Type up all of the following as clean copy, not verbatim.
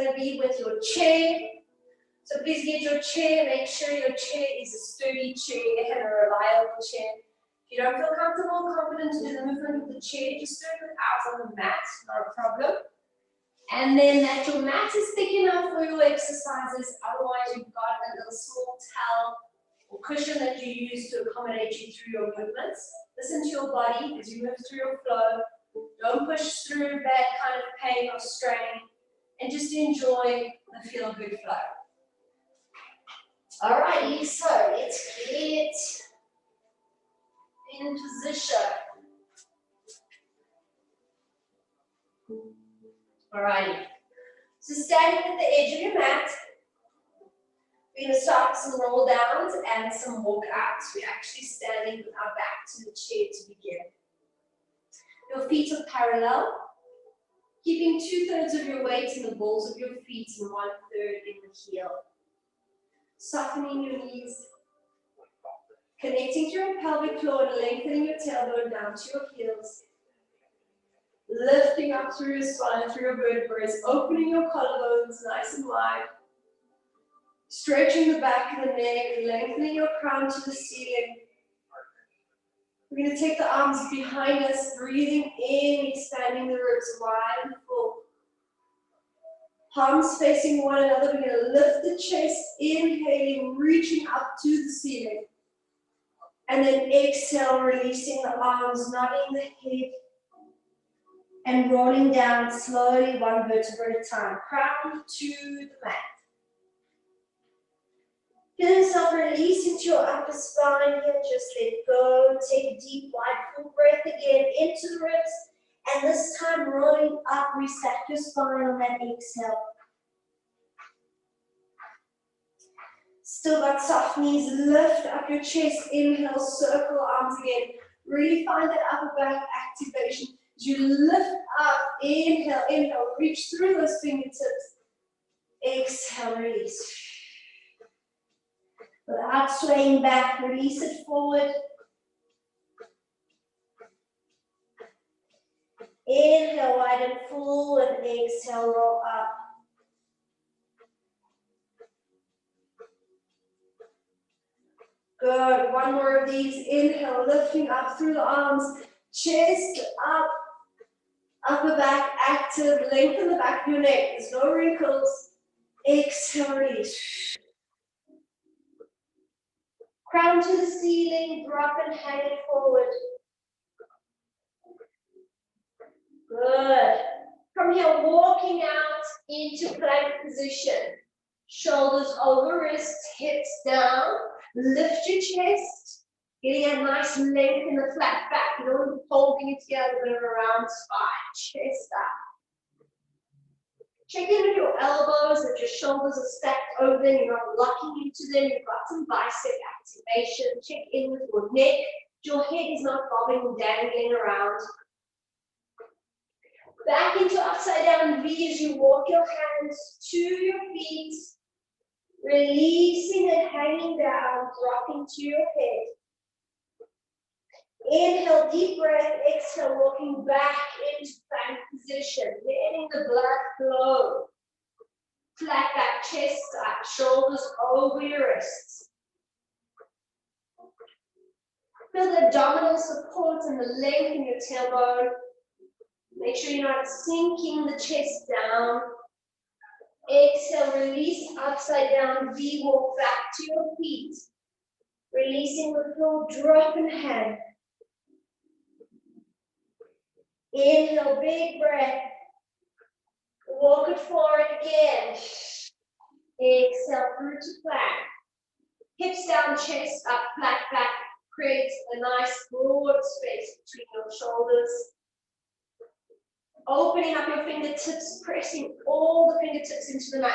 going to be with your chair. So please get your chair. Make sure your chair is a sturdy chair and a reliable chair. If you don't feel comfortable and confident to do the movement with the chair, just do it out on the mat, not a problem. And then that your mat is thick enough for your exercises. Otherwise, you've got a little small towel or cushion that you use to accommodate you through your movements. Listen to your body as you move through your flow. Don't push through bad kind of pain or strain. And just enjoy the feel-good flow. Alrighty, so let's get in position. Alrighty, so standing at the edge of your mat, we're going to start with some roll downs and some walk outs. We're actually standing with our back to the chair to begin. Your feet are parallel, keeping 2/3 of your weight in the balls of your feet and 1/3 in the heel. Softening your knees, connecting to your pelvic floor and lengthening your tailbone down to your heels. Lifting up through your spine, through your vertebrae, opening your collarbones nice and wide. Stretching the back of the neck, lengthening your crown to the ceiling. We're going to take the arms behind us, breathing in, expanding the ribs wide and full. Palms facing one another. We're going to lift the chest, inhaling, reaching up to the ceiling. And then exhale, releasing the arms, nodding the head, and rolling down slowly, one vertebra at a time. Crown to the mat. Feel yourself release into your upper spine here. Just let go. Take a deep, wide, full breath again into the ribs. And this time, rolling up, reset your spine on that exhale. Still got soft knees. Lift up your chest. Inhale, circle arms again. Really find that upper back activation. As you lift up, inhale, inhale, reach through those fingertips. Exhale, release. Without swaying back, release it forward. Inhale, wide and full, and exhale, roll up. Good. One more of these. Inhale, lifting up through the arms, chest up. Upper back active, lengthen the back of your neck, there's no wrinkles. Exhale, release. Crown to the ceiling, drop and hang it forward. Good. From here, walking out into plank position. Shoulders over wrists, hips down. Lift your chest. Getting a nice length in the flat back. You don't want to be holding it together, but around spine. Chest up. Check in with your elbows, that your shoulders are stacked over them. You're not locking into them. You've got some bicep activation. Check in with your neck. Your head is not bobbing and dangling around. Back into upside down V as you walk your hands to your feet. Releasing and hanging down, dropping to your head. Inhale, deep breath, exhale, walking back into plank position, letting the blood flow. Flat back, chest up, shoulders over your wrists. Feel the abdominal support and the length in your tailbone. Make sure you're not sinking the chest down. Exhale, release, upside down, V, walk back to your feet. Releasing the floor, drop and hang. Inhale, big breath. Walk it forward again. Exhale, through to plank. Hips down, chest up, flat back. Create a nice broad space between your shoulders. Opening up your fingertips, pressing all the fingertips into the mat.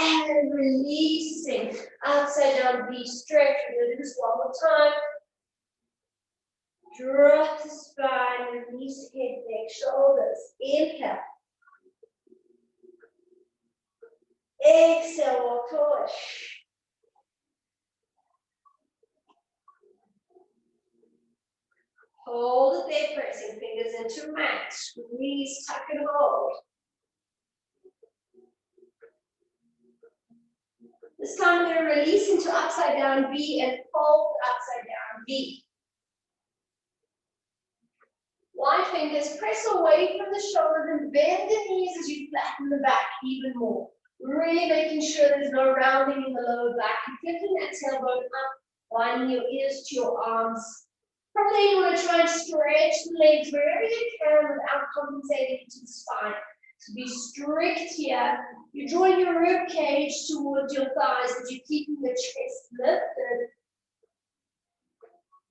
And releasing. Upside down, V, stretch. We're going to do this one more time. Drop the spine, release head, neck, shoulders. Inhale. Exhale, walk forward. Hold it there, pressing fingers into mat. Squeeze, tuck and hold. This time we're going to release into upside down V and fold upside down V. Wide fingers, press away from the shoulders and bend the knees as you flatten the back even more. Really making sure there's no rounding in the lower back. You're flipping that tailbone up, lining your ears to your arms. From there, you want to try and stretch the legs wherever you can without compensating to the spine. So be strict here. You're drawing your rib cage towards your thighs, but you're keeping the chest lifted.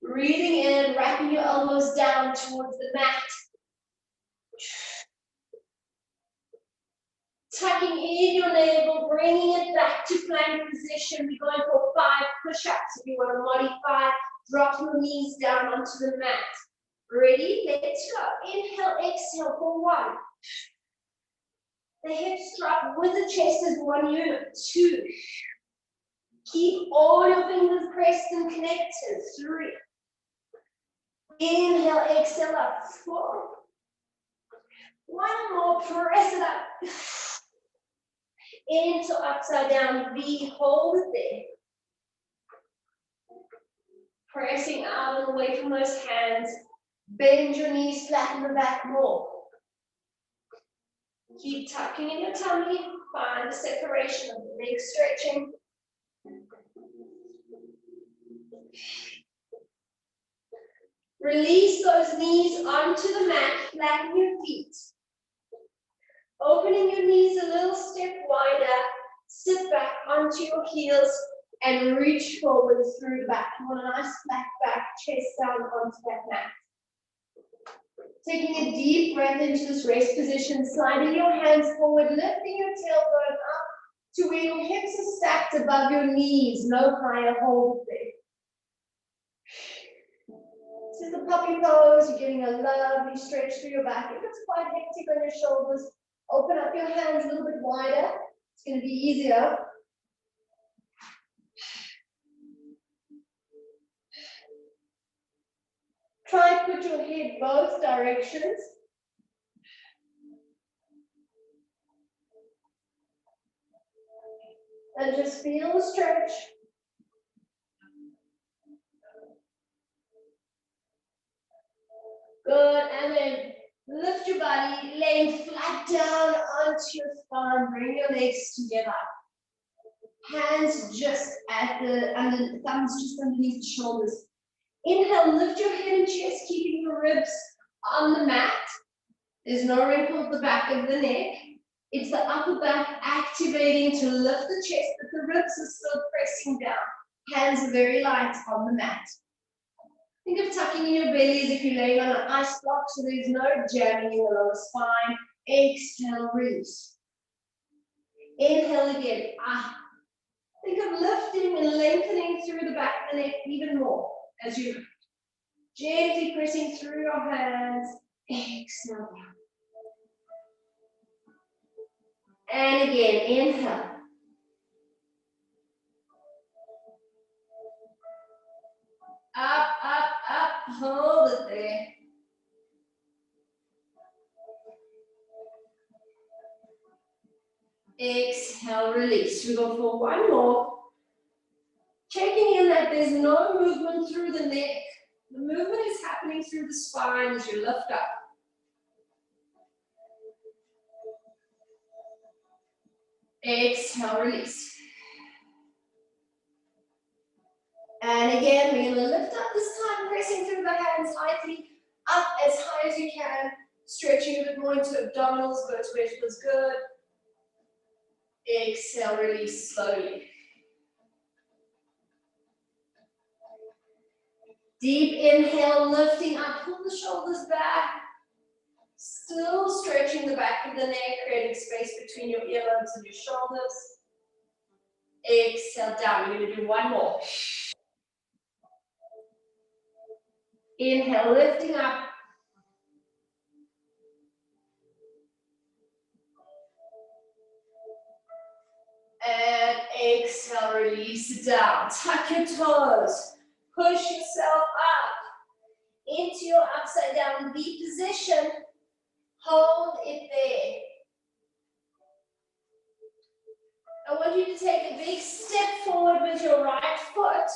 Breathing in, wrapping your elbows down towards the mat. Tucking in your navel, bringing it back to plank position. We're going for 5 push-ups. If you want to modify, drop your knees down onto the mat. Ready? Let's go. Inhale, exhale for 1. The hips drop with the chest as 1 unit. 2. Keep all your fingers pressed and connected. 3. Inhale, exhale up. 4. 1 more, press it up. Into upside down V, hold it there. Pressing out and away from those hands. Bend your knees, flatten the back more. Keep tucking in your tummy. Find the separation of the legs stretching. Release those knees onto the mat, flatten your feet. Opening your knees a little step wider, sit back onto your heels and reach forward through the back. You want a nice flat back, chest down onto that mat. Taking a deep breath into this rest position, sliding your hands forward, lifting your tailbone up to where your hips are stacked above your knees, no higher hold there. This is the puppy pose. You're getting a lovely stretch through your back. If it's quite hectic on your shoulders, open up your hands a little bit wider. It's going to be easier. Try and put your head both directions. And just feel the stretch. Good, and then lift your body, laying flat down onto your spine. Bring your legs together. Hands just at the thumbs just underneath the shoulders. Inhale, lift your head and chest, keeping your ribs on the mat. There's no wrinkle at the back of the neck. It's the upper back activating to lift the chest, but the ribs are still pressing down. Hands are very light on the mat. Think of tucking in your bellies if you're laying on an ice block, so there's no jamming in the lower spine. Exhale, release. Inhale again. Think of lifting and lengthening through the back of the neck even more as you gently pressing through your hands. Exhale. And again, inhale. Up, up, up, hold it there. Exhale, release. We go for 1 more. Checking in that there's no movement through the neck. The movement is happening through the spine as you lift up. Exhale, release. And again, we're going to lift up this time, pressing through the hands tightly, up as high as you can, stretching a bit more into abdominals, go to where it feels good. Exhale, release slowly. Deep inhale, lifting up, pull the shoulders back. Still stretching the back of the neck, creating space between your earlobes and your shoulders. Exhale, down. We're going to do 1 more. Inhale, lifting up. And exhale, release it down. Tuck your toes. Push yourself up into your upside down V position. Hold it there. want you to take a big step forward with your right foot,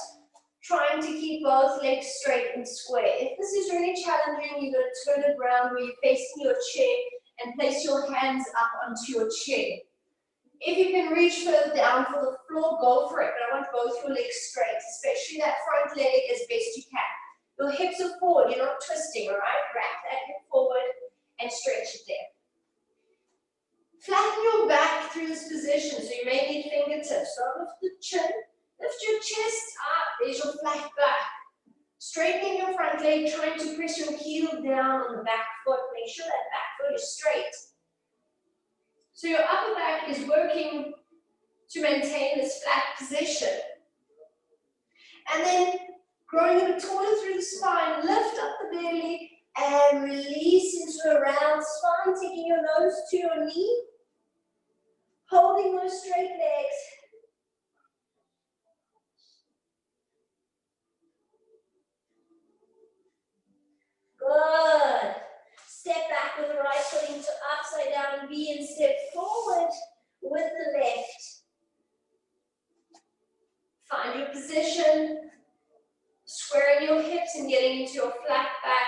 trying to keep both legs straight and square. If this is really challenging, you're going to turn it around where you're facing your chair and place your hands up onto your chair. If you can reach further down for the floor, go for it. But I want both your legs straight, especially that front leg as best you can. Your hips are forward, you're not twisting, all right? Wrap that hip forward and stretch it there. Flatten your back through this position, so you may need fingertips. Start with the chin, lift your chest up, there's your flat back. Straightening your front leg, trying to press your heel down on the back foot. Make sure that back foot is straight. So your upper back is working to maintain this flat position. And then growing a bit taller through the spine, lift up the belly and release into a round spine, taking your nose to your knee, holding those straight legs. Good. Step back with the right foot into upside down V and step forward with the left. Find your position, squaring your hips and getting into your flat back.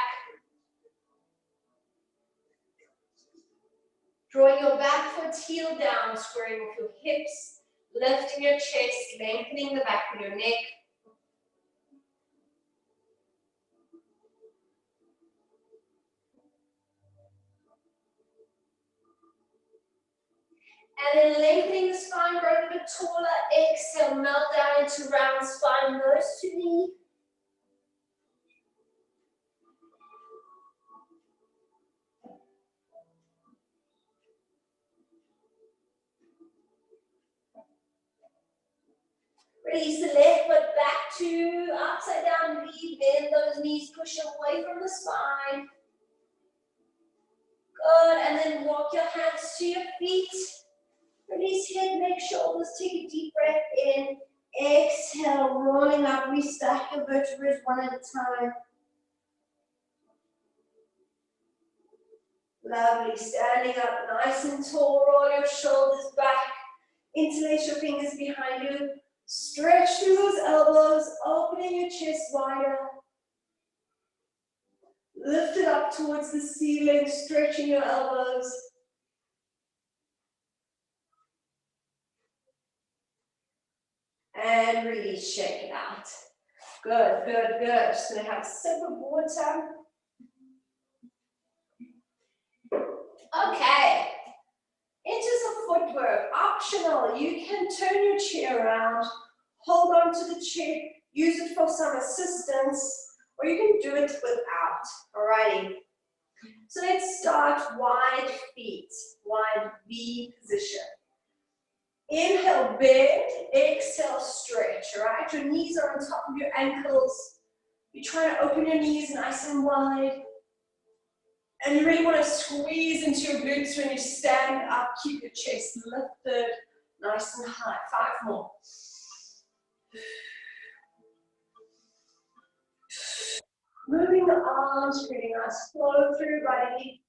Drawing your back foot heel down, squaring with your hips, lifting your chest, lengthening the back of your neck. And then lengthening the spine, growing a bit taller. Exhale, melt down into round spine, nose to knee. Release the left foot back to upside down V. Bend those knees, push away from the spine. Good, and then walk your hands to your feet. Release head, neck, shoulders. Take a deep breath in. Exhale, rolling up. Restack your vertebrae one at a time. Lovely. Standing up nice and tall. Roll your shoulders back. Interlace your fingers behind you. Stretch through those elbows. Opening your chest wider. Lift it up towards the ceiling. Stretching your elbows. And release, shake it out. Good, good, good. Just gonna have a sip of water. Okay. Into some footwork. Optional. You can turn your chair around, hold on to the chair, use it for some assistance, or you can do it without. Alrighty. So let's start wide feet, wide V position. Inhale, bend, exhale, stretch, all right? Your knees are on top of your ankles. You're trying to open your knees nice and wide. And you really want to squeeze into your glutes when you stand up. Keep your chest lifted, nice and high. 5 more. Moving the arms, creating a nice flow through body.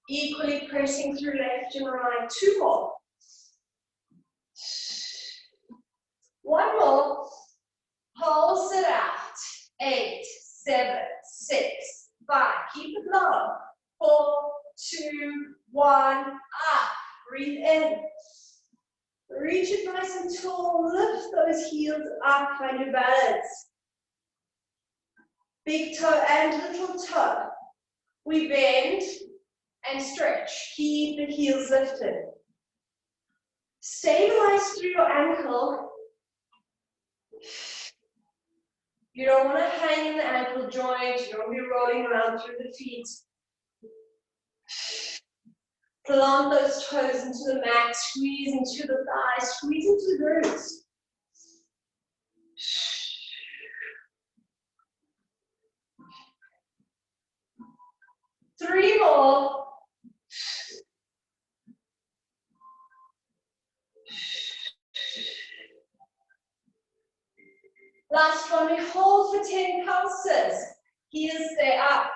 Equally pressing through left and right. 2 more. 1 more. Pulse it out. 8, 7, 6, 5. Keep it low. 4, 2, 1. Up. Breathe in. Reach it nice and tall. Lift those heels up. Find your balance. Big toe and little toe. We bend and stretch. Keep the heels lifted. Stabilize through your ankle. You don't want to hang in the ankle joint. You don't be rolling around through the feet. Plant those toes into the mat. Squeeze into the thighs. Squeeze into the glutes. 3 more. Last one, we hold for 10 pulses. Heels stay up.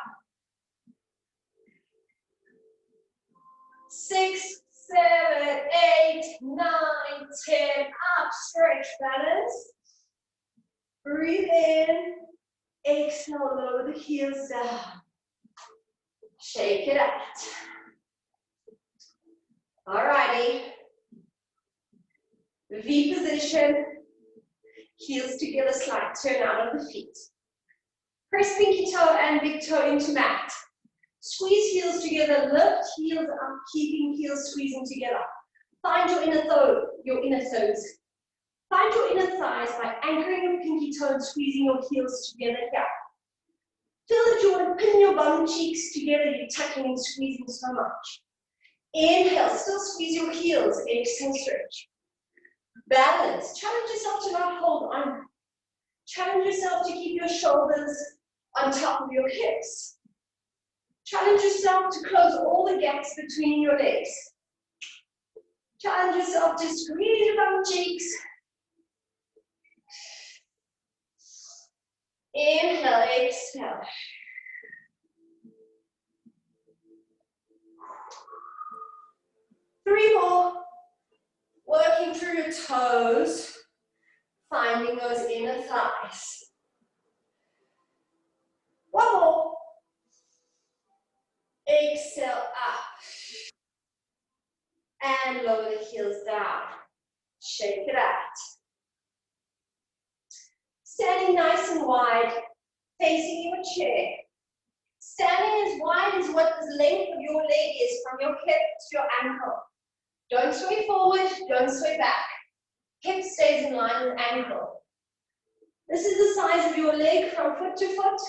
6, 7, 8, 9, 10. Up, stretch, balance. Breathe in. Exhale, lower the heels down. Shake it out. Alrighty. V position. Heels together, slight turn out of the feet. Press pinky toe and big toe into mat. Squeeze heels together, lift heels up, keeping heels squeezing together. Find your inner toes. Find your inner thighs by anchoring your pinky toe and squeezing your heels together here. Feel that you want to pin your bum cheeks together, you're tucking and squeezing so much. Inhale, still squeeze your heels, exhale, stretch. Balance, challenge yourself to not hold on. Challenge yourself to keep your shoulders on top of your hips. Challenge yourself to close all the gaps between your legs. Challenge yourself to squeeze your bum cheeks. Inhale, exhale. Three more. Working through your toes, finding those inner thighs. One more. Exhale up. And lower the heels down. Shake it out. Standing nice and wide, facing your chair. Standing as wide as what the length of your leg is from your hip to your ankle. Don't sway forward, don't sway back. Hip stays in line with ankle. This is the size of your leg from foot to foot.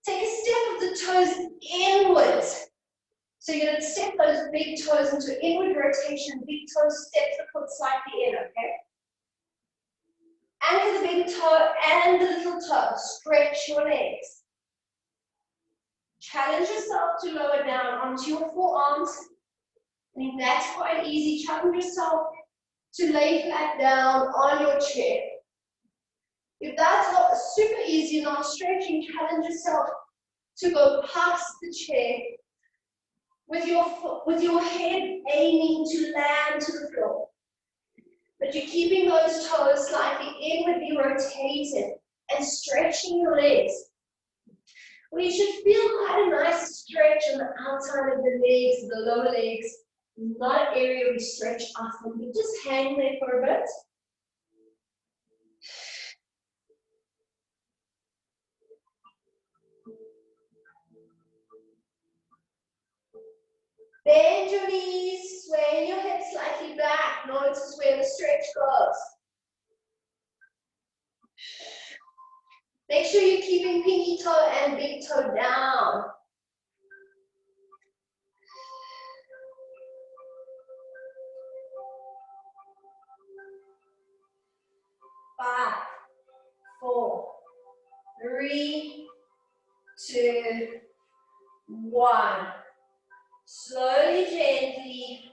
Take a step of the toes inwards. So you're going to step those big toes into inward rotation. Big toe steps the foot slightly in, okay? Anchor the big toe and the little toe. Stretch your legs. Challenge yourself to lower down onto your forearms. I think that's quite easy. Challenge yourself to lay flat down on your chair. If that's not super easy, not stretching, challenge yourself to go past the chair with your head aiming to land to the floor. But you're keeping those toes slightly inwardly rotated and stretching your legs. Well, you should feel quite a nice stretch on the outside of the legs, the lower legs. Not an area we stretch often, but just hang there for a bit. Bend your knees, sway your hips slightly back. Notice where the stretch goes. Make sure you're keeping pinky toe and big toe down. Five, 4, 3, 2, 1. Slowly, gently,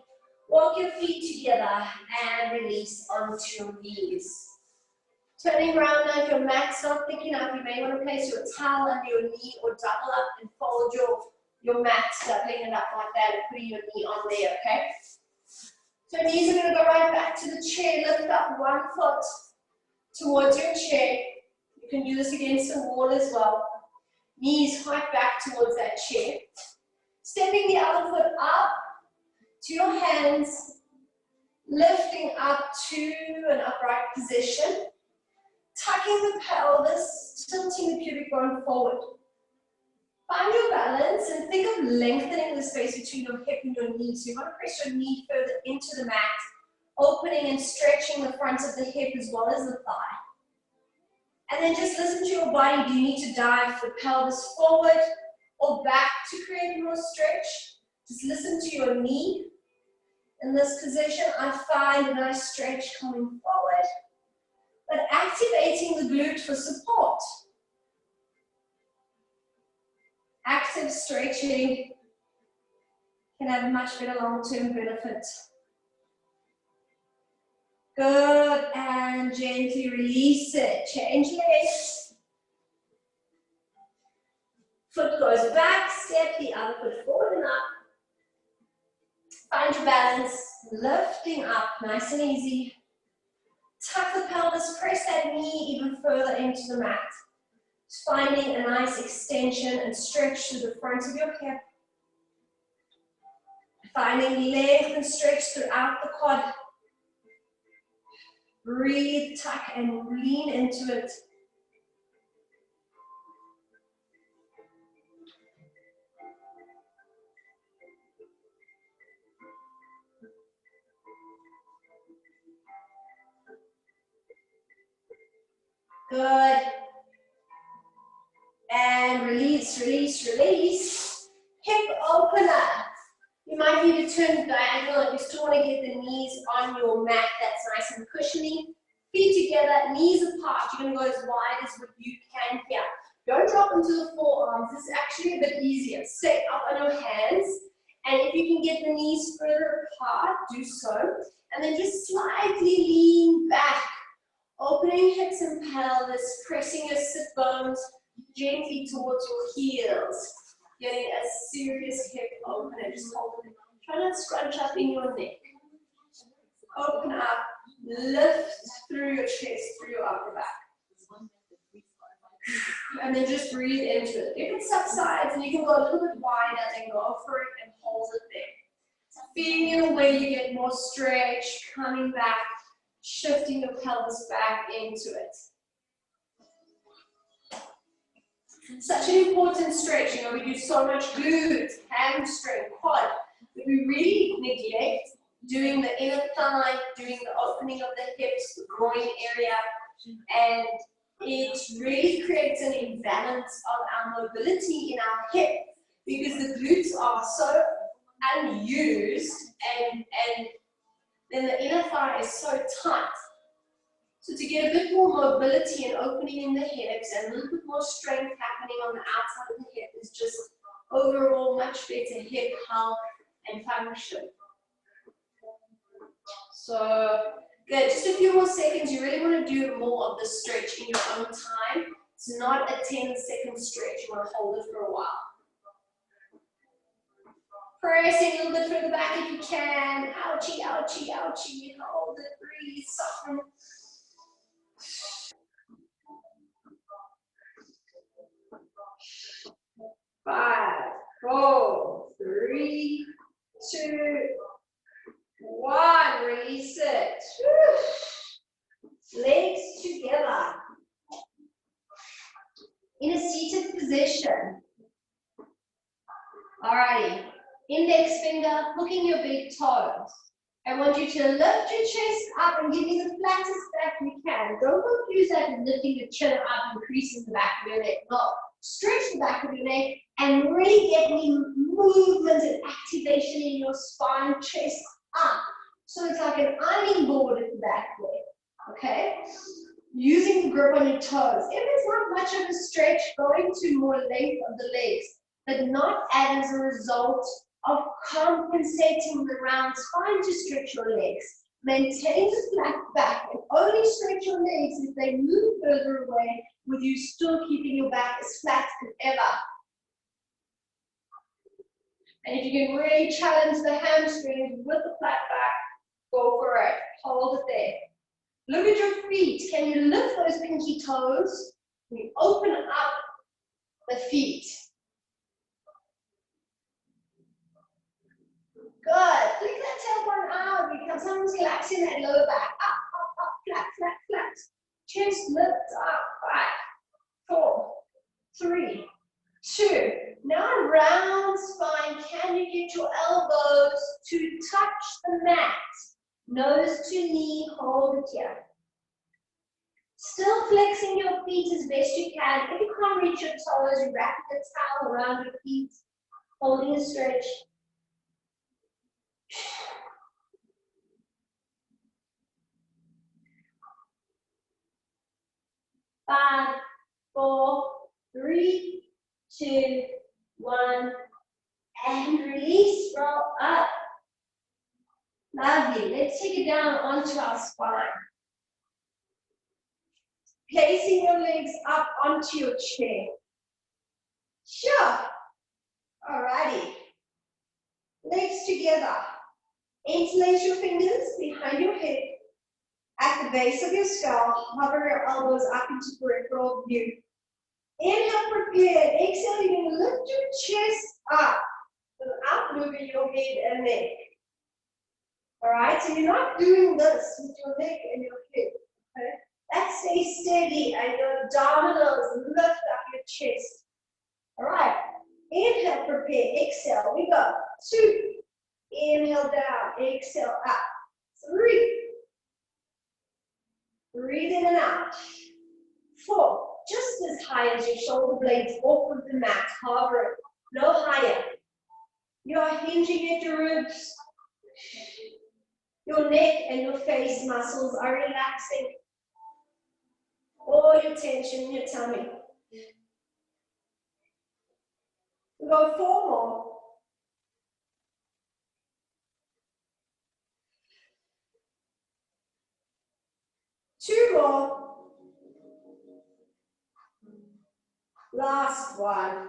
walk your feet together and release onto your knees. Turning around now, if your mat's not thick enough, you may want to place your towel under your knee or double up and fold your mat, doubling it up like that and putting your knee on there, okay? So knees are going to go right back to the chair. Lift up one foot towards your chair. You can do this against the wall as well. Knees quite back towards that chair. Stepping the other foot up to your hands, lifting up to an upright position, tucking the pelvis, tilting the pubic bone forward. Find your balance and think of lengthening the space between your hip and your knee. So you want to press your knee further into the mat, opening and stretching the front of the hip as well as the thigh. And then just listen to your body. Do you need to dive the pelvis forward or back to create more stretch? Just listen to your knee. In this position, I find a nice stretch coming forward, but activating the glute for support. Active stretching can have a much better long-term benefit. Good, and gently release it. Change legs. Foot goes back, step the other foot forward and up. Find your balance, lifting up, nice and easy. Tuck the pelvis, press that knee even further into the mat. Just finding a nice extension and stretch to the front of your hip. Finding length and stretch throughout the quad. Breathe, tuck, and lean into it. Good. And release, release, release. Hip opener. You might need to turn diagonal if you still want to get the knees on your mat. That's nice and cushiony. Feet together, knees apart. You're going to go as wide as what you can here. Don't drop into the forearms. This is actually a bit easier. Stay up on your hands. And if you can get the knees further apart, do so. And then just slightly lean back. Opening hips and pelvis, pressing your sit bones gently towards your heels. Getting a serious hip opener. Just hold it. Try not to scrunch up in your neck. Open up, lift through your chest, through your upper back. And then just breathe into it. If it subsides and you can go a little bit wider, then go for it and hold it there. Feel where you get more stretch, coming back, shifting your pelvis back into it. Such an important stretch. You know, we do so much glutes, hamstring, quad, but we really neglect doing the inner thigh, doing the opening of the hips, the groin area, and it really creates an imbalance of our mobility in our hip because the glutes are so unused and then the inner thigh is so tight. So to get a bit more mobility and opening in the hips and a little bit more strength happening on the outside of the hip is just overall much better hip health and function. So good, just a few more seconds. You really want to do more of the stretch in your own time. It's not a 10-second stretch. You want to hold it for a while. Pressing a little bit further back if you can. Ouchie, ouchie, ouchie. Hold it, breathe, soften. 5, 4, 3, 2, 1. Release it. Legs together. In a seated position. Alrighty. Index finger hooking your big toes. I want you to lift your chest up and give me the flattest back you can. Don't confuse that with lifting your chin up and creasing the back of your neck. No. Stretch the back of your neck and really get me movement and activation in your spine, chest up. So it's like an ironing board at the back there. Okay? Using the grip on your toes. If it's not much of a stretch, going to more length of the legs, but not as a result of compensating the round spine to stretch your legs. Maintain the flat back and only stretch your legs if they move further away, with you still keeping your back as flat as ever. And if you can really challenge the hamstrings with the flat back, go for it. Hold it there. Look at your feet. Can you lift those pinky toes? Can you open up the feet? Good. Flick that tailbone out. You can sometimes relaxing that lower back. Up, up, up, flat, flat, flat. Chest lift up. 5, 4, 3, 2. Now round spine. Can you get your elbows to touch the mat? Nose to knee. Hold it here. Still flexing your feet as best you can. If you can't reach your toes, you wrap the towel around your feet. Holding a stretch. 5, 4, 3, 2, 1, and release, roll up. Lovely. Let's take it down onto our spine. Placing your legs up onto your chair. Sure. Alrighty. Legs together. Interlace your fingers behind your head at the base of your skull. Hover your elbows up into peripheral view. Inhale, prepare. Exhale, you're going to lift your chest up without moving your head and neck. All right, so you're not doing this with your neck and your head. Okay? That stays steady and your abdominals lift up your chest. All right, inhale, prepare. Exhale, we go. 2. Inhale down, exhale up. 3. Breathe in and out. 4. Just as high as your shoulder blades off of the mat, hovering, no higher. You're hinging at your ribs. Your neck and your face muscles are relaxing. All your tension in your tummy. We go 4 more. 2 more. Last one.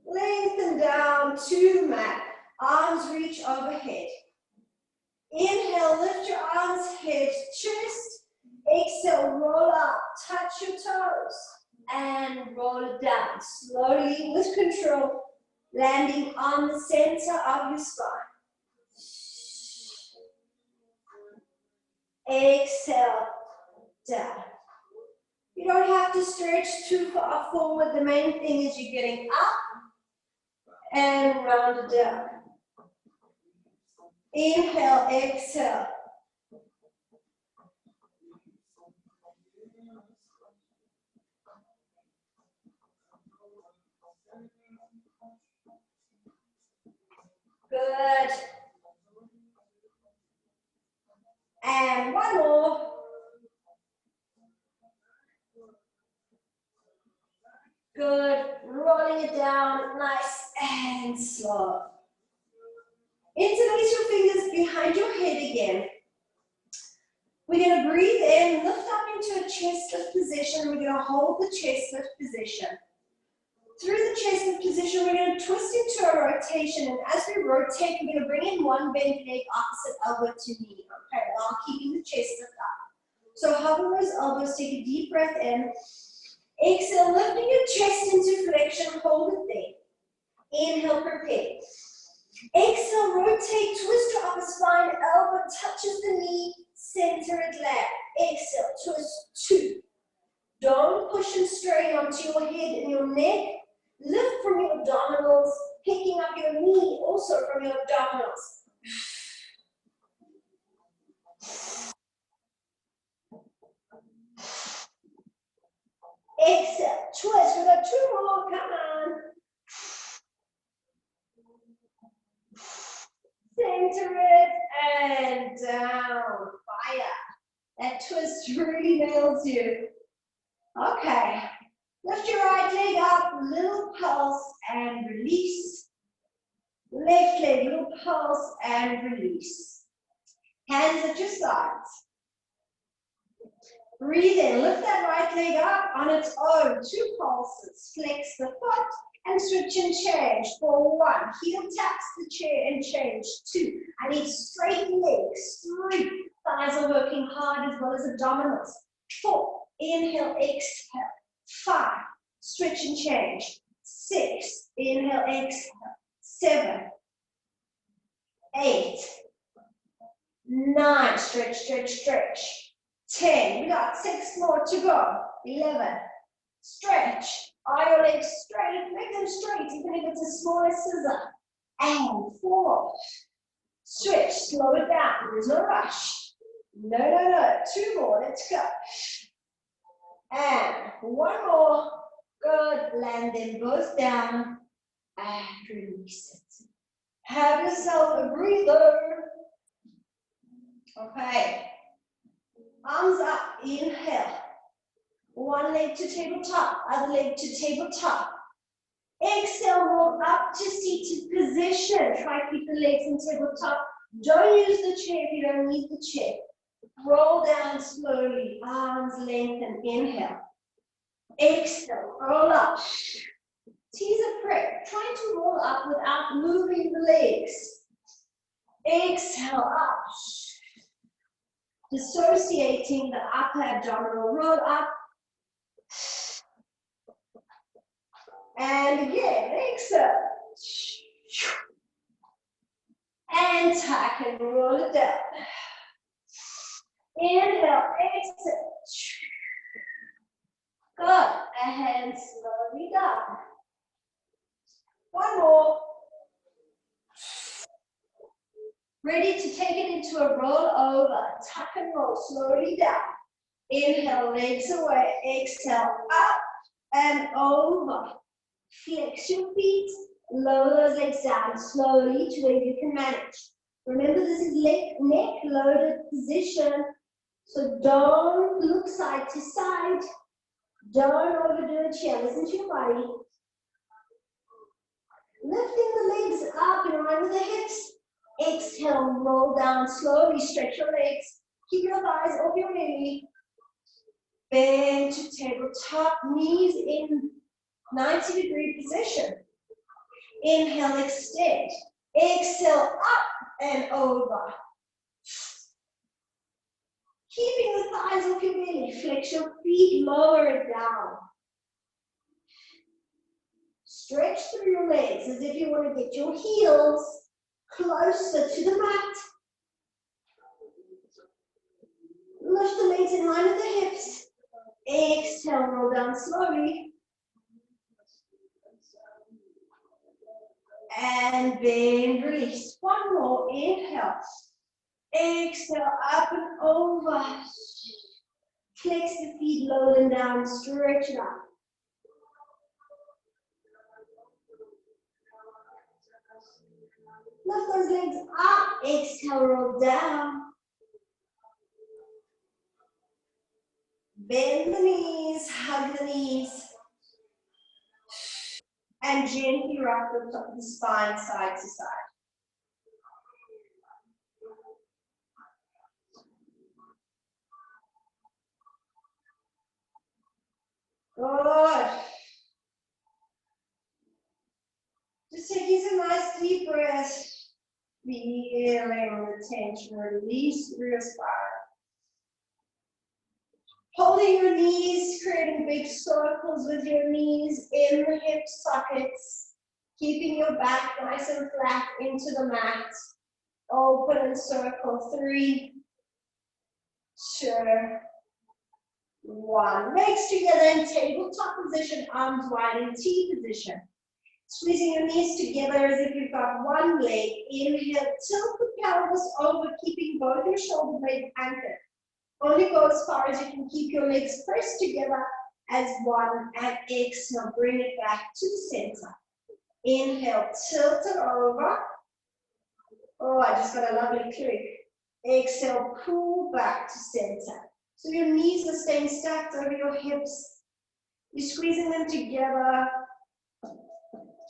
Lengthen down to the mat. Arms reach overhead. Inhale, lift your arms, head, chest. Exhale, roll up, touch your toes, and roll it down. Slowly, with control, landing on the center of your spine. Exhale, down. You don't have to stretch too far forward. The main thing is you're getting up and round it down. Inhale, exhale. Good. And one more. Good. Rolling it down, nice and slow. Interlace your fingers behind your head again. We're going to breathe in, lift up into a chest lift position. We're going to hold the chest lift position. Through the chest lift position, we're going to twist into a rotation. And as we rotate, we're going to bring in one bent leg opposite elbow to knee. Okay, while keeping the chest lift up. So hover those elbows, take a deep breath in. Exhale, lifting your chest into flexion, hold it there. Inhale, prepare. Exhale, rotate, twist your upper spine, elbow touches the knee, center it lat. Exhale, twist 2. Don't push and strain onto your head and your neck. Lift from your abdominals, picking up your knee also from your abdominals. Exhale, twist. We've got 2 more, come on. Center it and down, fire. That twist really nails you. Okay, lift your right leg up, little pulse and release. Left leg, little pulse and release. Hands at your sides. Breathe in, lift that right leg up on its own. 2 pulses, flex the foot and switch and change. For 1, heel taps the chair and change. 2, I need straight legs. 3, thighs are working hard as well as abdominals. 4, inhale, exhale. 5, stretch and change. 6, inhale, exhale. 7, 8, 9, stretch, stretch, stretch. 10, we got 6 more to go. 11, stretch. Are your legs straight? Make them straight, even if it's a smaller scissor. And 4, stretch, slow it down. There's no rush. No, no, no. 2 more, let's go. And 1 more. Good. Land them both down and release it. Have yourself a breather. Okay. Arms up. Inhale. 1 leg to tabletop. Other leg to tabletop. Exhale. Roll up to seated position. Try to keep the legs in tabletop. Don't use the chair if you don't need the chair. Roll down slowly. Arms lengthen. Inhale. Exhale. Roll up. Teaser prep, trying to roll up without moving the legs. Exhale up. Dissociating the upper abdominal roll up. And again, exhale. And tuck and roll it down. Inhale, exhale. Good. And slowly down. One more. Ready to take it into a roll over. Tuck and roll slowly down. Inhale, legs away. Exhale, up and over. Flex your feet. Lower those legs down slowly to where you can manage. Remember, this is neck loaded position. So don't look side to side. Don't overdo it here. Listen to your body. Lifting the legs up in line with the hips. Exhale, roll down slowly. Stretch your legs. Keep your thighs off your belly. Bend to tabletop. Knees in 90-degree position. Inhale, extend. Exhale, up and over. Keeping the thighs off your belly. Flex your feet, lower it down. Stretch through your legs as if you want to get your heels closer to the mat. Lift the legs in line with the hips. Exhale, roll down slowly. And bend, release. One more, inhale. Exhale, up and over. Flex the feet, lower them down, stretch it out. Lift those legs up, exhale, roll down. Bend the knees, hug the knees. And gently rock the top of the spine side to side. Good. Just taking some nice deep breaths. Feeling the tension release through your spine. Holding your knees, creating big circles with your knees in the hip sockets. Keeping your back nice and flat into the mat. Open and circle. 3, 2, 1. Legs together in tabletop position, arms wide in T position. Squeezing your knees together as if you've got one leg. Inhale, tilt the pelvis over, keeping both your shoulder blades anchored. Only go as far as you can keep your legs pressed together as one, and exhale, bring it back to the center. Inhale, tilt it over. Oh, I just got a lovely click. Exhale, pull back to center. So your knees are staying stacked over your hips. You're squeezing them together.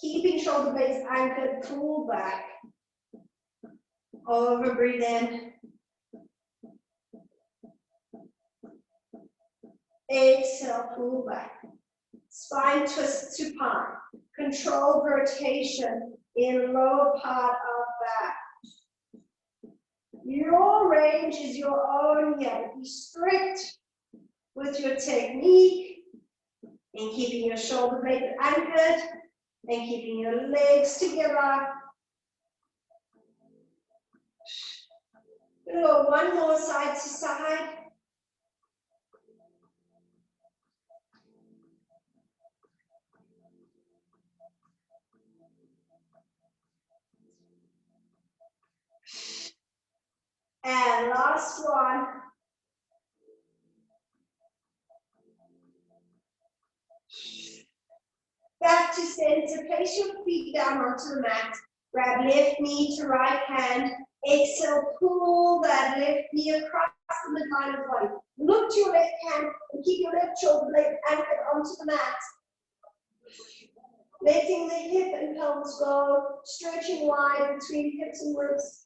Keeping shoulder blades anchored, pull back. Over, breathe in. Exhale, pull back. Spine twist to palm. Controlled rotation in lower part of back. Your range is your own here. Be strict with your technique in keeping your shoulder blades anchored and keeping your legs together. We'll go one more side to side. And last one. Back to center. Place your feet down onto the mat. Grab left knee to right hand. Exhale, pull that left knee across the midline of the body. Look to your left hand and keep your left shoulder blade anchored onto the mat. Letting the hip and pelvis go, stretching wide between hips and ribs.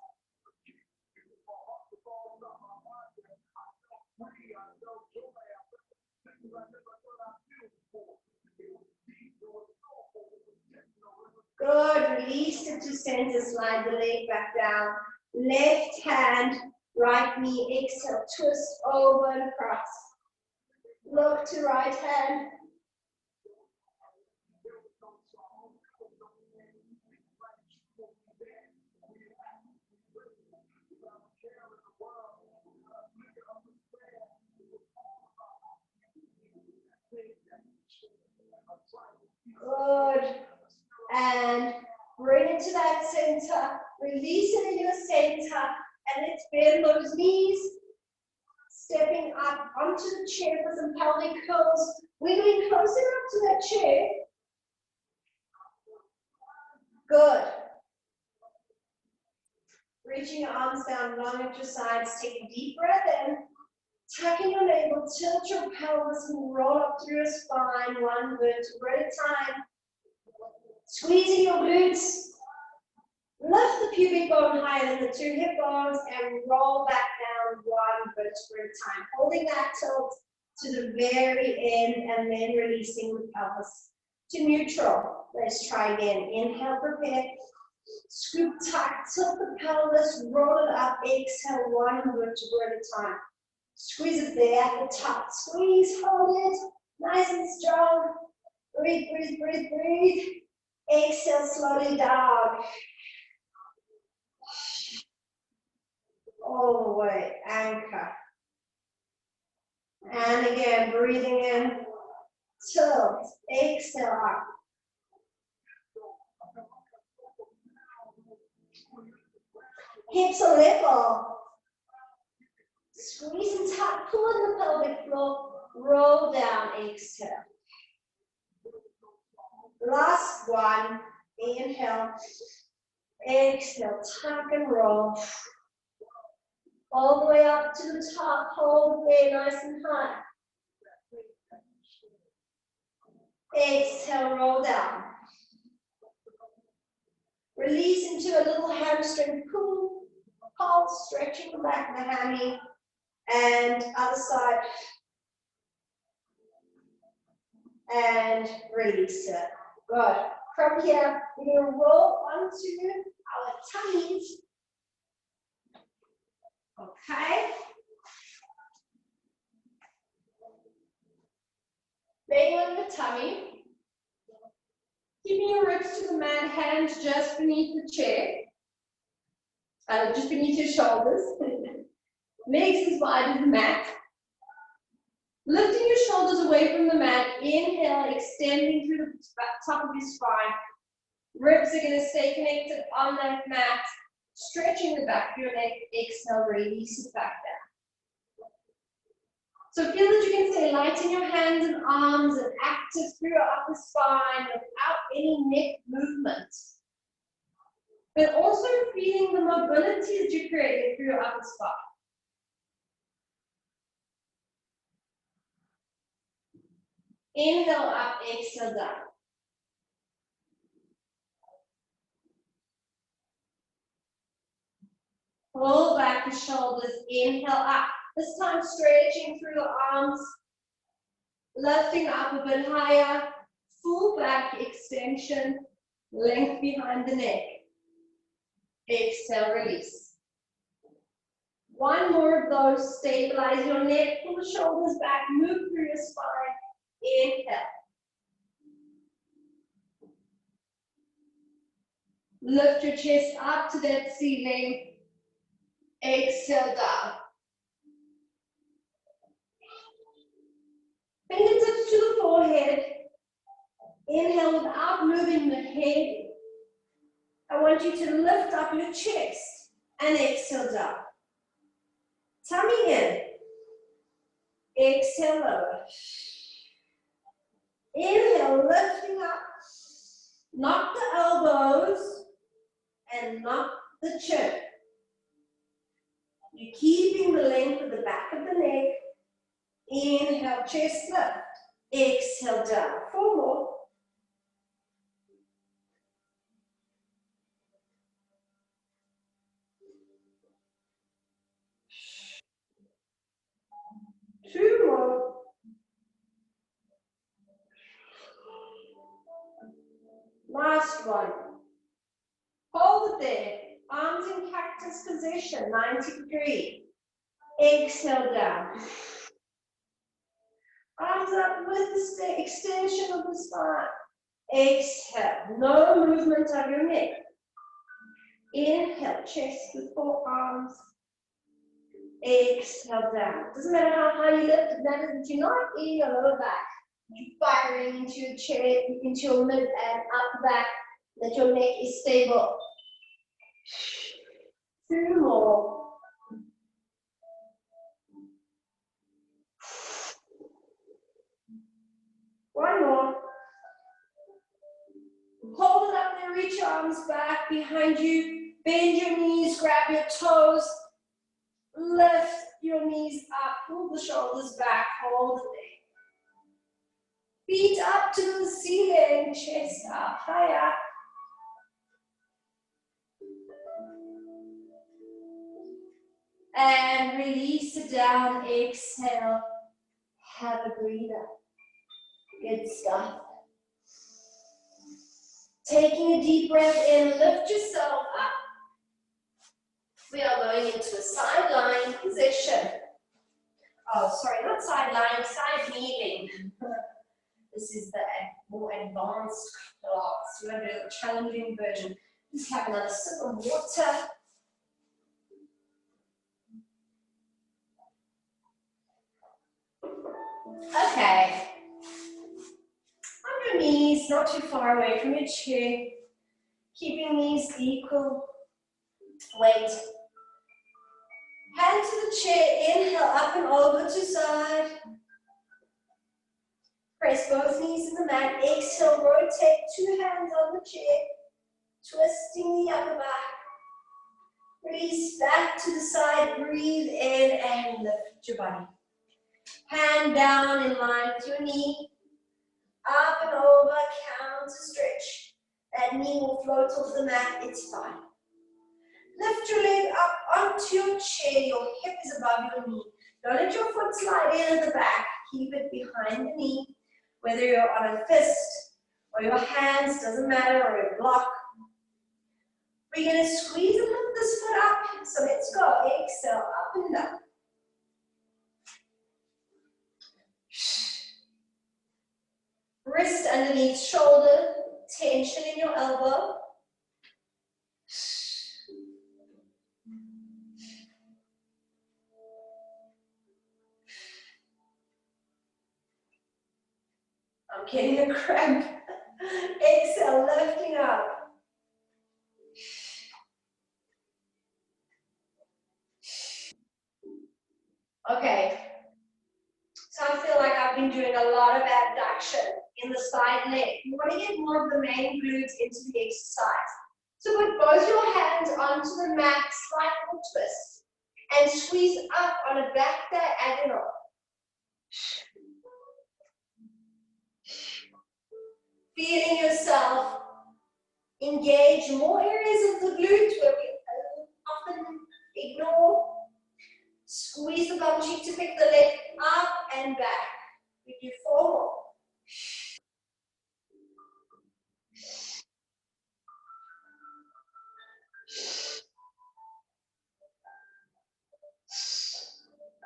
Good, release it to center, slide the leg back down. Left hand, right knee, exhale, twist over and across. Look to right hand. Good. And bring it to that center. Release it in your center. And let's bend those knees. Stepping up onto the chair for some pelvic curls. Wiggling closer up to that chair. Good. Reaching your arms down long at your sides. Take a deep breath in. Tucking your navel, tilt your pelvis and roll up through your spine, one vertebra at a time. Squeezing your glutes. Lift the pubic bone higher than the two hip bones and roll back down one vertebra at a time. Holding that tilt to the very end and then releasing the pelvis to neutral. Let's try again. Inhale, prepare. Scoop tight, tilt the pelvis, roll it up. Exhale, one vertebra at a time. Squeeze it there at the top. Squeeze, hold it. Nice and strong. Breathe, breathe, breathe, breathe. Exhale, slowly down. All the way, anchor. And again, breathing in, tilt, exhale up. Hips are level. Squeeze and tuck, pull in the pelvic floor, roll down, exhale. Last one, inhale, exhale, tuck and roll. All the way up to the top, hold there nice and high. Exhale, roll down. Release into a little hamstring pull, pulse, stretching the back of the hammy, and other side. And release it. Good. From here, we're going to roll onto our tummies. Okay. Laying on your tummy. Keeping your ribs to the mat, hands just beneath the chair. Just beneath your shoulders. Legs as wide as the mat. Lifting your shoulders away from the mat. Inhale, extending through the top of your spine. Ribs are going to stay connected on that mat. Stretching the back of your neck. Exhale, release it back down. So feel that you can stay light in your hands and arms and active through your upper spine without any neck movement. But also feeling the mobility that you created through your upper spine. Inhale up, exhale down. Roll back the shoulders, inhale up. This time stretching through the arms, lifting up a bit higher, full back extension, length behind the neck. Exhale, release. One more of those, stabilize your neck, pull the shoulders back, move through your spine. Inhale. Lift your chest up to that ceiling. Exhale down. Fingertips to the forehead. Inhale without moving the head. I want you to lift up your chest and exhale down. Tummy in. Exhale lower. Inhale, lifting up. Knock the elbows and knock the chin. You're keeping the length of the back of the neck. Inhale, chest lift. Exhale down. 4 more. Two more. Last one. there. Arms in cactus position, 90 degree. Exhale down. Arms up with the extension of the spine. Exhale. No movement of your neck. Inhale, chest with forearms. Exhale down. Doesn't matter how high you lift, it matters that you're not in your lower back. You're firing into your chair, into your mid and upper back, that your neck is stable. 2 more. One more. Hold it up there, reach your arms back behind you. Bend your knees, grab your toes. Lift your knees up, pull the shoulders back, hold it there. Feet up to the ceiling, chest up, high up. And release it down, exhale. Have a breather. Good stuff. Taking a deep breath in, lift yourself up. We are going into a side lying position. Oh, sorry, not side lying, side kneeling. This is the more advanced class. We're going to do the challenging version. Just have another sip of water. Okay. On your knees, not too far away from your chair. Keeping these equal weight. Hand to the chair, inhale up and over to side. Press both knees in the mat, exhale, rotate 2 hands on the chair, twisting the upper back. Release back to the side, breathe in and lift your body. Hand down in line with your knee, up and over, counter stretch. That knee will float off the mat, it's fine. Lift your leg up onto your chair, your hip is above your knee. Don't let your foot slide in at the back, keep it behind the knee. Whether you're on a fist or your hands, doesn't matter, or a block. We're going to squeeze and lift this foot up, so let's go. Exhale, up and down. Wrist underneath shoulder, tension in your elbow. I'm getting a cramp. Exhale, lifting up. Okay. So I feel like I've been doing a lot of abduction in the side leg. You want to get more of the main glutes into the exercise. So put both your hands onto the mat, slight little twist, and squeeze up on a back diagonal. Feeling yourself engage more areas of the glute where we often ignore. Squeeze the bum cheek to pick the leg up and back. We do 4 more.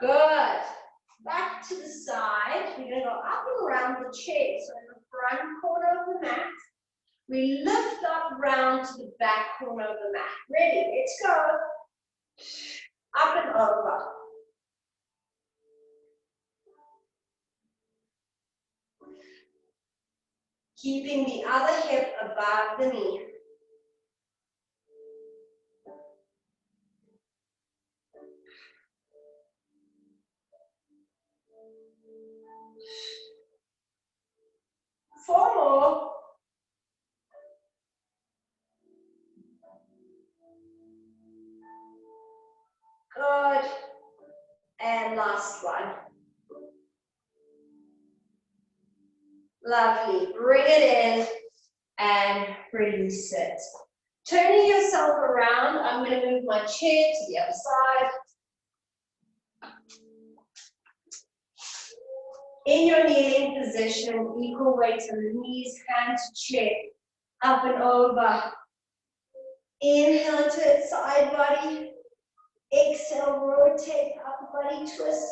Good. Back to the side. We're going to go up and around the chair. So in the front corner of the mat, we lift up round to the back corner of the mat. Ready? Let's go. Up and over. Keeping the other hip above the knee. Four more. Good. And last one. Lovely. Bring it in and release it. Turning yourself around, I'm going to move my chair to the other side. In your kneeling position, equal weight on the knees, hand to chair, up and over. Inhale to its side body. Exhale, rotate upper body twist.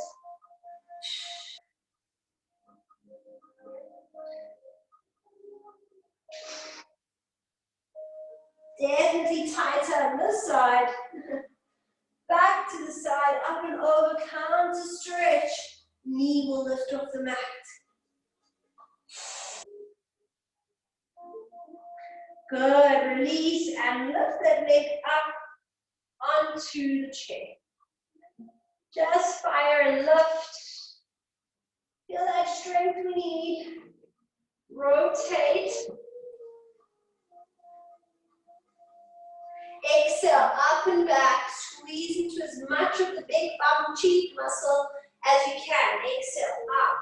Definitely tighter on this side. Back to the side, up and over, counter stretch. Knee will lift off the mat. Good, release and lift that leg up onto the chair. Just fire and lift. Feel that strength we need. Rotate. Exhale, up and back. Squeeze into as much of the big bum cheek muscle as you can. Exhale, up.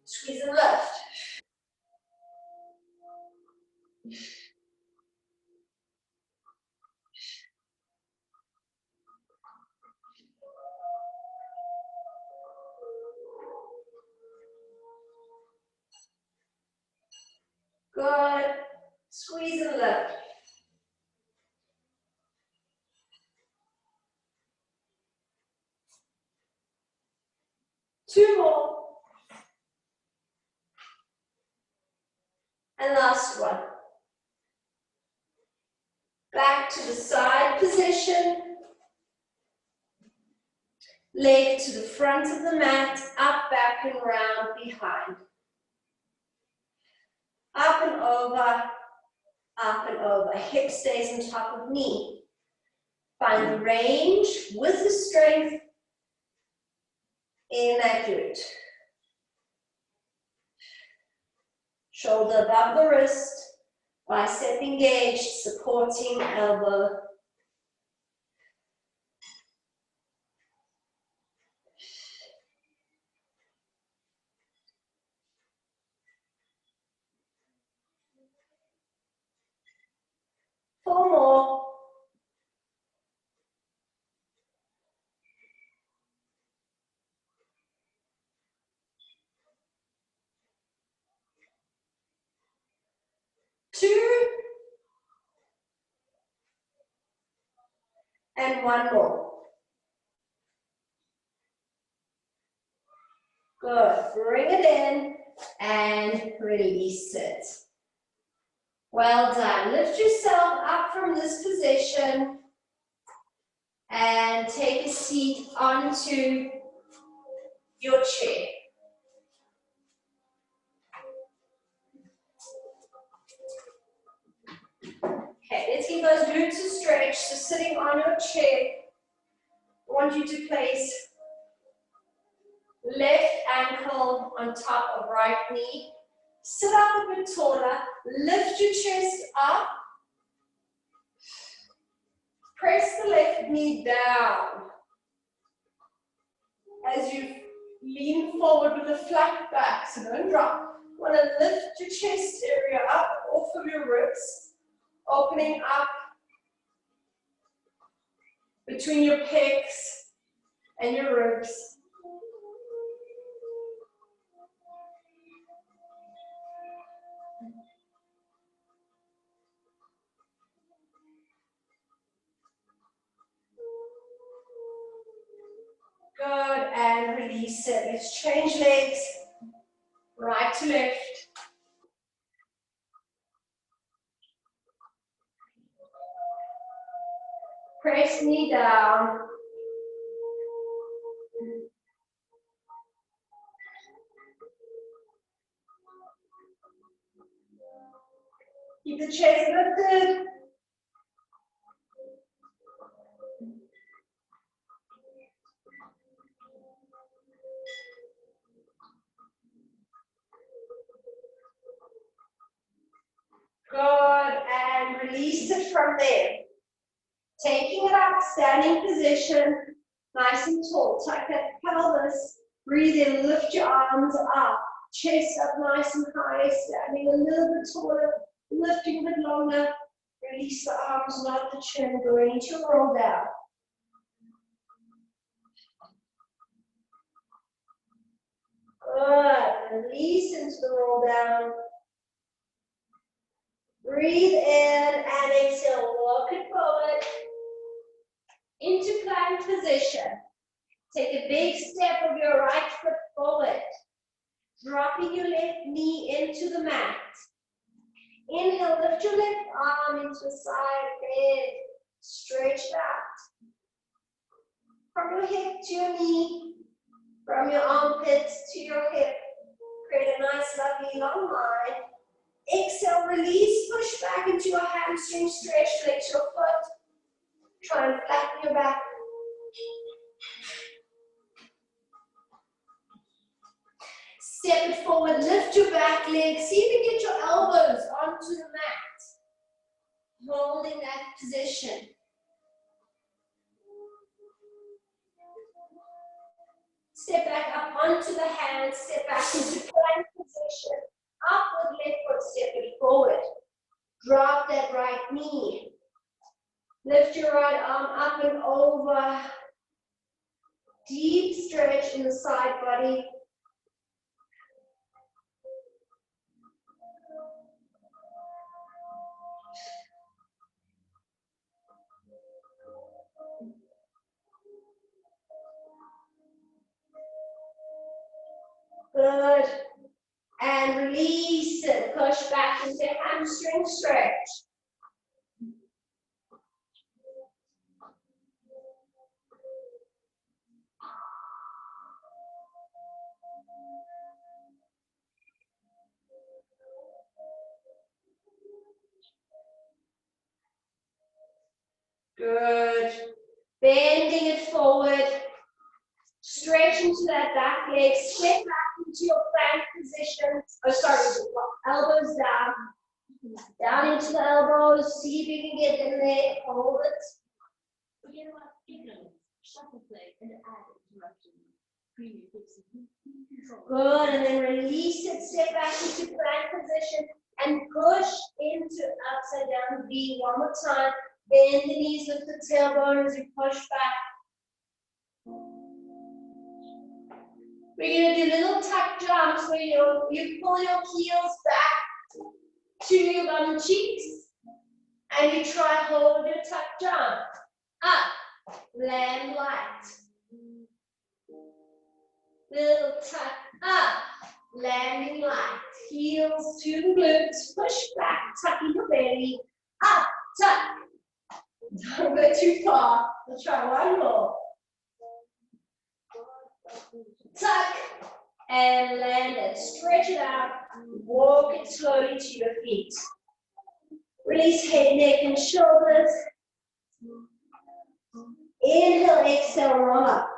Squeeze and lift. Good. Squeeze and lift. Two more. And last one. Back to the side position. Leg to the front of the mat, up, back, and round, behind. Up and over, up and over. Hip stays on top of knee. Find the range with the strength in that glute. Shoulder above the wrist, bicep engaged, supporting elbow. Four more. Two. And one more. Good. Bring it in and release it. Well done. Lift yourself up from this position and take a seat onto your chair. Okay, let's give those glutes a stretch. So sitting on your chair, I want you to place left ankle on top of right knee. Sit up a bit taller. Lift your chest up. Press the left knee down. As you lean forward with a flat back, so don't drop. You want to lift your chest area up off of your ribs, opening up between your pecs and your ribs. Good, and release it. Let's change legs, right to left. Press knee down. Keep the chest lifted. Good, and release it from there. Taking it up, standing position, nice and tall. Tuck that pelvis, breathe in, lift your arms up, chest up nice and high, standing a little bit taller, lifting a bit longer. Release the arms, not the chin, going into your roll down. Good, release into the roll down. Breathe in and exhale. Walk it forward into plank position. Take a big step of your right foot forward. Dropping your left knee into the mat. Inhale, lift your left arm into the side bend. Stretch it out. From your hip to your knee, from your armpits to your hip. Create a nice, lovely long line. Exhale, release, push back into your hamstring stretch, flex your foot. Try and flatten your back. Step it forward, lift your back leg. See if you get your elbows onto the mat. Holding that position. Step back up onto the hands, step back into plank position. Up with left foot, step it forward. Drop that right knee. Lift your right arm up and over. Deep stretch in the side body. Good. And release it. Push back into hamstring stretch. Good. Bending it forward. Stretch into that back leg. Step back into your plank position. Oh, sorry. Elbows down. Down into the elbows. See if you can get in there. Hold it. Forget about ignorance, shuffle play, and add interruption. Premium fixing. Good, and then release it, step back into plank position, and push into upside down V one more time. Bend the knees, lift the tailbone as you push back. We're going to do little tuck jumps where you pull your heels back to your bum cheeks, and you try hold your tuck jump. Up, land light. Little tuck up, landing light. Heels to the glutes, push back, tucking your belly. Up, tuck. Don't go too far. We'll try one more. Tuck and land it. Stretch it out. Walk it slowly to your feet. Release head, neck, and shoulders. Inhale, exhale, roll up.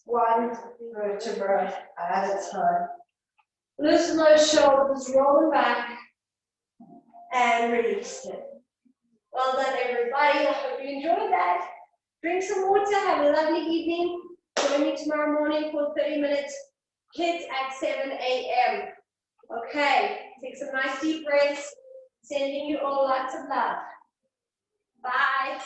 One vertebra at a time. Loosen those shoulders, roll them back, and release it. Well done, everybody. I hope you enjoyed that. Drink some water, have a lovely evening. Join me tomorrow morning for 30 minutes. Kids at 7 a.m. Okay, take some nice deep breaths. Sending you all lots of love. Bye.